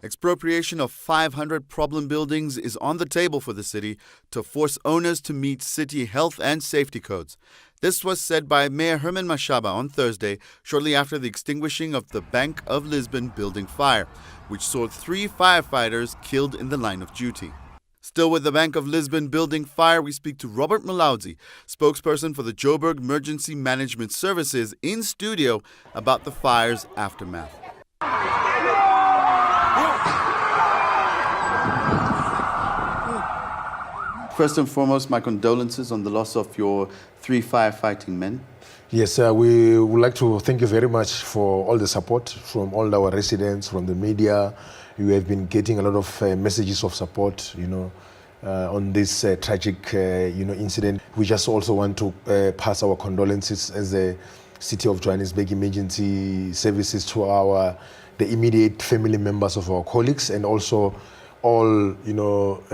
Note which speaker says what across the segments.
Speaker 1: Expropriation of 500 problem buildings is on the table for the city to force owners to meet city health and safety codes. This was said by Mayor Herman Mashaba on Thursday, shortly after the extinguishing of the Bank of Lisbon building fire, which saw 3 firefighters killed in the line of duty. Still with the Bank of Lisbon building fire, we speak to Robert Mulaudzi, spokesperson for the Joburg Emergency Management Services, in studio about the fire's aftermath. First and foremost, my condolences on the loss of your 3 firefighting men.
Speaker 2: Yes, we would like to thank you very much for all the support from all our residents, from the media. You have been getting a lot of messages of support, on this tragic, incident. We just also want to pass our condolences as the City of Johannesburg Emergency Services to the immediate family members of our colleagues, and also all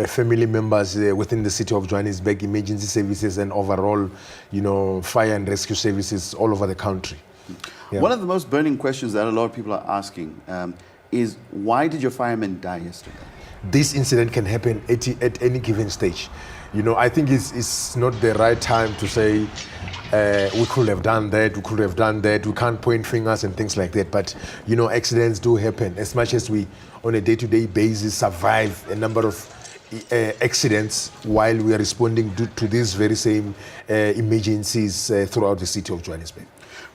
Speaker 2: family members within the City of Johannesburg Emergency Services, and overall fire and rescue services all over the country. Yeah.
Speaker 1: One of the most burning questions that a lot of people are asking is, why did your firemen die yesterday?
Speaker 2: This incident can happen at any given stage. I think it's not the right time to say we could have done that, we could have done that. We can't point fingers and things like that. But accidents do happen. As much as we, on a day-to-day basis, survive a number of accidents while we are responding to these very same emergencies throughout the City of Johannesburg.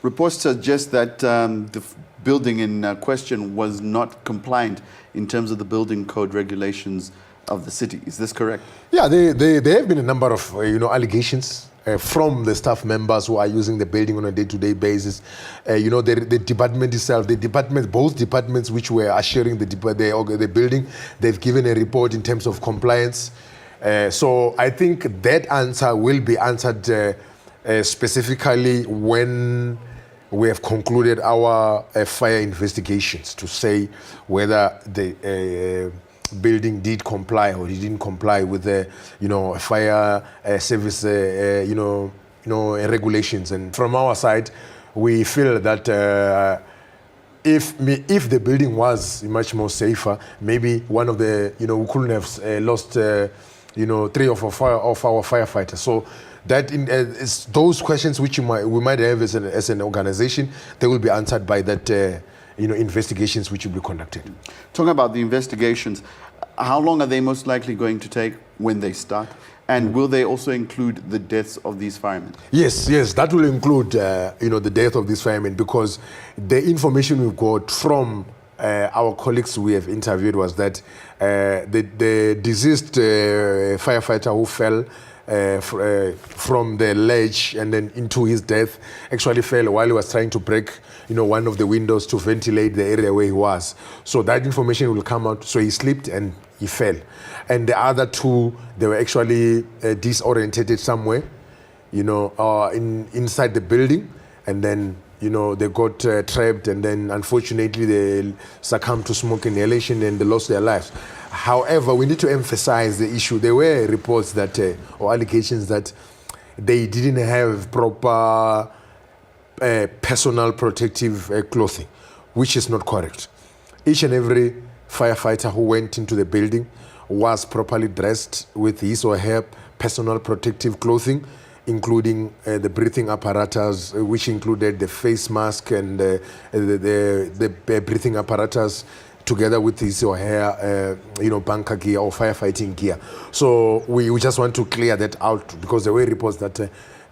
Speaker 1: Reports suggest that the building in question was not compliant in terms of the building code regulations of the city. Is this correct?
Speaker 2: Yeah, there have been a number of allegations from the staff members who are using the building on a day-to-day basis. The department itself, both departments which were assuring the building, they've given a report in terms of compliance. So I think that answer will be answered specifically when we have concluded our fire investigations to say whether the building did comply or didn't comply with the fire service regulations. And from our side, we feel that if the building was much more safer, maybe one of the we couldn't have lost 3 of our firefighters. So that is those questions which we might have as an organization, they will be answered by that investigations which will be conducted.
Speaker 1: Talking about the investigations, how long are they most likely going to take when they start? And will they also include the deaths of these firemen?
Speaker 2: Yes, that will include the death of these firemen, because the information we've got from our colleagues we have interviewed was that the deceased firefighter who fell from the ledge and then into his death actually fell while he was trying to break one of the windows to ventilate the area where he was. So that information will come out. So he slipped and he fell. And the other 2, they were actually disorientated somewhere, inside the building, and then they got trapped, and then unfortunately they succumbed to smoke inhalation and they lost their lives. However, we need to emphasize the issue. There were reports that, or allegations that they didn't have proper personal protective clothing, which is not correct. Each and every firefighter who went into the building was properly dressed with his or her personal protective clothing, including the breathing apparatus, which included the face mask and the breathing apparatus, together with his or her, bunker gear or firefighting gear. So we just want to clear that out, because there were reports that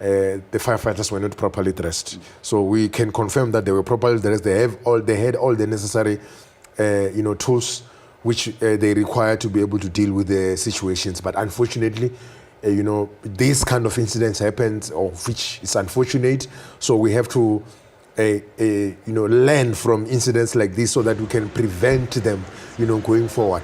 Speaker 2: the firefighters were not properly dressed. So we can confirm that they were properly dressed. They had all the necessary, tools which they require to be able to deal with the situations. But unfortunately, these kind of incidents happen, which is unfortunate. So we have to learn from incidents like this so that we can prevent them, going forward.